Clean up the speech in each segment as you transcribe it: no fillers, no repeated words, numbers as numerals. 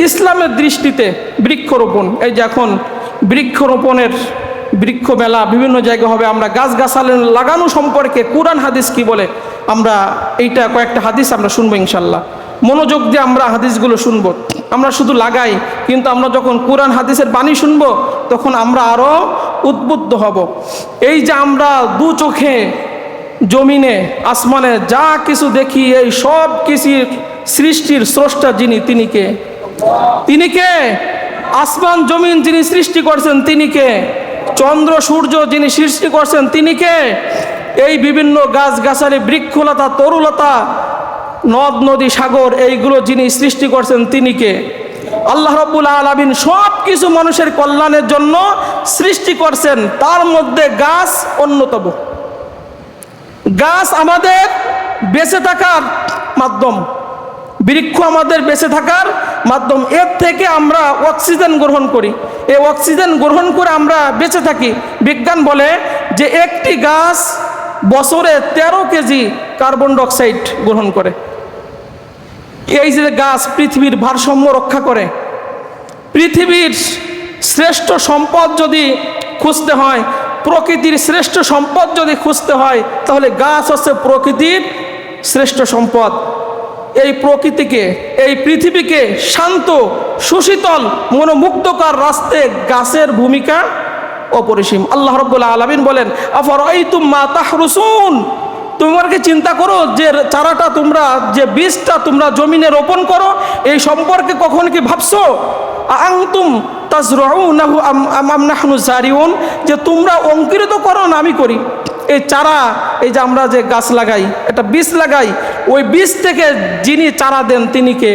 ইসলামের দৃষ্টিতে বৃক্ষরোপণ, এই যে এখন বৃক্ষরোপণের বৃক্ষ মেলা বিভিন্ন জায়গায় হবে, আমরা গাছগাছালি লাগানো সম্পর্কে কুরআন হাদিস কি বলে আমরা এইটা কয়েকটা হাদিস আমরা শুনবো ইনশাল্লাহ। মনোযোগ দিয়ে আমরা হাদিসগুলো শুনবো। আমরা শুধু লাগাই, কিন্তু আমরা যখন কুরআন হাদিসের বাণী শুনবো তখন আমরা আরও উদ্বুদ্ধ হব। এই যে আমরা দু চোখে জমিনে আসমানে যা কিছু দেখি, এই সব কিছুর সৃষ্টির স্রষ্টা যিনি, তিনি কে? তিনি কে? আসমান জমিন যিনি সৃষ্টি করছেন তিনি কে? চন্দ্র সূর্য যিনি সৃষ্টি করছেন তিনি কে? এই বিভিন্ন গাছগাছালি বৃক্ষলতা তরুলতা নদ নদী সাগর এইগুলো যিনি সৃষ্টি করছেন তিনি কে? আল্লাহ রাব্বুল আলামিন সব কিছু মানুষের কল্যাণের জন্য সৃষ্টি করছেন, তার মধ্যে গাছ অন্যতম। গাছ আমাদের বেঁচে থাকার মাধ্যম, বৃক্ষ আমাদের বেঁচে থাকার মাধ্যম। এর থেকে আমরা অক্সিজেন গ্রহণ করি, এই অক্সিজেন গ্রহণ করে আমরা বেঁচে থাকি। বিজ্ঞান বলে যে একটি গাছ বছরে 13 কেজি কার্বন ডাইঅক্সাইড গ্রহণ করে। এই যে গাছ পৃথিবীর ভারসাম্য রক্ষা করে। পৃথিবীর শ্রেষ্ঠ সম্পদ যদি খুঁজতে হয়, প্রকৃতির শ্রেষ্ঠ সম্পদ যদি খুঁজতে হয়, তাহলে গাছ হচ্ছে প্রকৃতির শ্রেষ্ঠ সম্পদ। এই প্রকৃতিকে, এই পৃথিবীকে শান্ত সুশীতল মনোমুগ্ধকর রাস্তায় গাছের ভূমিকা অপরিসীম। আল্লাহ রাব্বুল আলামিন বলেন, আফারাইতুম মা তাহরুসুন, তোমরা কি চিন্তা করো যে চারাটা তোমরা, যে বীজটা তোমরা জমিনে রোপণ করো, এই সম্পর্কে কখন কি ভাবছো? আনতুম তাজরাউনাহু আম নাহনু জারিউন, যে তোমরা অঙ্কুরিত করো না আমি করি? এই চারা, এই যে আমরা যে গাছ লাগাই, একটা বীজ লাগাই, ওই বীজ থেকে যিনি চারা দেন তিনি কে?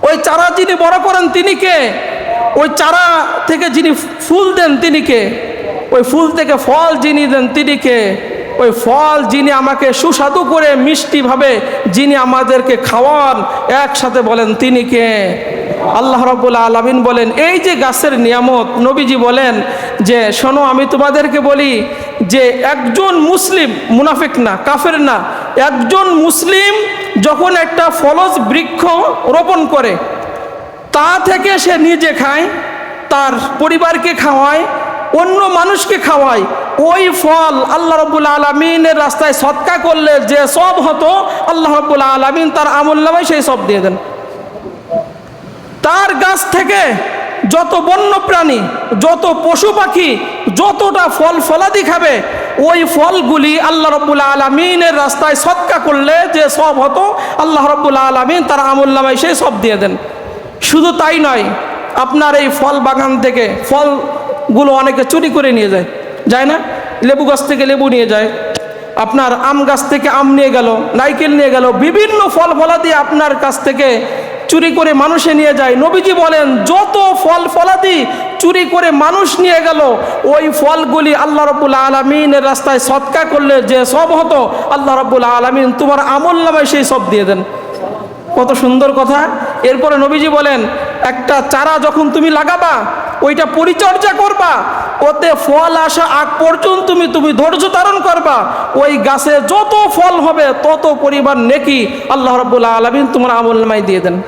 ওই চারা যিনি বড় করেন তিনি কে? ওই চারা থেকে যিনি ফুল দেন তিনি কে? ওই ফুল থেকে ফল যিনি দেন তিনি কে? ওই ফল যিনি আমাকে সুস্বাদু করে মিষ্টিভাবে যিনি আমাদেরকে খাওয়ান একসাথে বলেন তিনি কে? আল্লাহ রাব্বুল আলামিন বলেন, এই যে গাছের নিয়ামত, নবীজি বলেন যে শোনো আমি তোমাদেরকে বলি যে একজন মুসলিম, মুনাফিক না, কাফের না, একজন মুসলিম যখন একটা ফলজ বৃক্ষ রোপণ করে, তা থেকে সে নিজে খায়, তার পরিবারকে খাওয়ায়, অন্য মানুষকে খাওয়ায়, ওই ফল আল্লাহ রাব্বুল আলামিনের রাস্তায় সদকা করলে যে সব হতো, আল্লাহ রাব্বুল আলামিন তার আমলনামায় সেই সব দিয়ে দেন। তার গাছ থেকে যত বন্য প্রাণী, যত পশু পাখি যতটা ফল ফলাদি খাবে, ওই ফলগুলি আল্লাহ রাব্বুল আলামিনের রাস্তায় সদকা করলে যে সব হতো, আল্লাহ রাব্বুল আলামিন তার আমলনামায় সেই সব দিয়ে দেন। শুধু তাই নয়, আপনার এই ফল বাগান থেকে ফলগুলো অনেকে চুরি করে নিয়ে যায়, যায় না? লেবু গাছ থেকে লেবু নিয়ে যায়, আপনার আম গাছ থেকে আম নিয়ে গেল, নারকেল নিয়ে গেল, বিভিন্ন ফল ফলাদি আপনার কাছ থেকে চুরি করে মানুষে নিয়ে যায়। নবীজি বলেন যত ফল ফলাদি চুরি করে মানুষ নিয়ে গেল, ওই ফলগুলি আল্লাহ রাব্বুল আলামিনের রাস্তায় সদকা করলে যে সব হতো, আল্লাহ রাব্বুল আলামিন তোমার আমলনামায় সেই সব দিয়ে দেন। কত সুন্দর কথা। এরপরে নবীজি বলেন, একটা চারা যখন তুমি লাগাবা, ওইটা পরিচর্যা করবা, ওতে ফল আসা আগ পর্যন্ত তুমি ধৈর্য ধারণ করবা, ওই গাছে যত ফল হবে তত পরিমাণ নেকি আল্লাহ রাব্বুল আলামিন তোমার আমলনামায় দিয়ে দেন।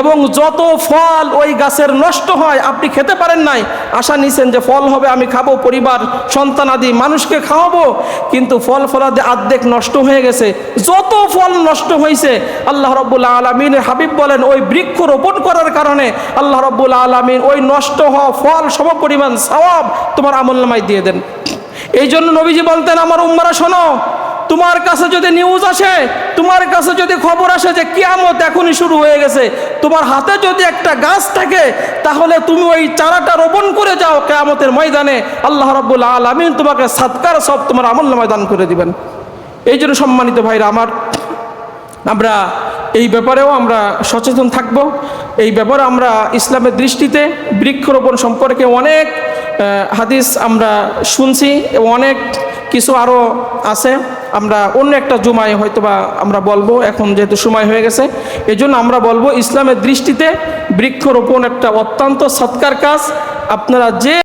এবং যত ফল ওই গাছের নষ্ট হয়, আপনি খেতে পারেন নাই, আশা নিছেন যে ফল হবে আমি খাবো, পরিবার সন্তান আদি মানুষকে খাওয়াবো, কিন্তু ফল ফলাদি অর্ধেক নষ্ট হয়ে গেছে। যত ফল নষ্ট হয়েছে, আল্লাহ রাব্বুল আলামিনের হাবিব বলেন ওই বৃক্ষ রোপণ করার কারণে আল্লাহ রাব্বুল আলামিন ওই নষ্ট হওয়া ফল সমপরিমাণ সওয়াব তোমার আমলনামায় দিয়ে দেন। এই জন্য নবীজি বলতেন, আমার উম্মারা শোনো, তোমার কাছে যদি নিউজ আসে, তোমার কাছে যদি খবর আসে যে কিয়ামত এখনই শুরু হয়ে গেছে, তোমার হাতে যদি একটা গাছ থাকে, তাহলে তুমি ওই চারাটা রোপণ করে যাও, কিয়ামতের ময়দানে আল্লাহ রাব্বুল আলামিন তোমাকে সাদকার সব তোমার আমলনামায় দান করে দিবেন। এই জন্য সম্মানিত ভাইরা আমার, আমরা এই ব্যাপারেও আমরা সচেতন থাকব। এই ব্যাপারে আমরা ইসলামের দৃষ্টিতে বৃক্ষরোপণ সম্পর্কে অনেক হাদিস আমরা শুনছি এবং অনেক কিছু আরও আছে, আমরা অন্য একটা জুমায় হয়তোবা আমরা বলবো, এখন যেহেতু সময় হয়ে গেছে এই জন্য আমরা বলবো ইসলামের দৃষ্টিতে বৃক্ষরোপণ একটা অত্যন্ত সৎকার কাজ। আপনারা যে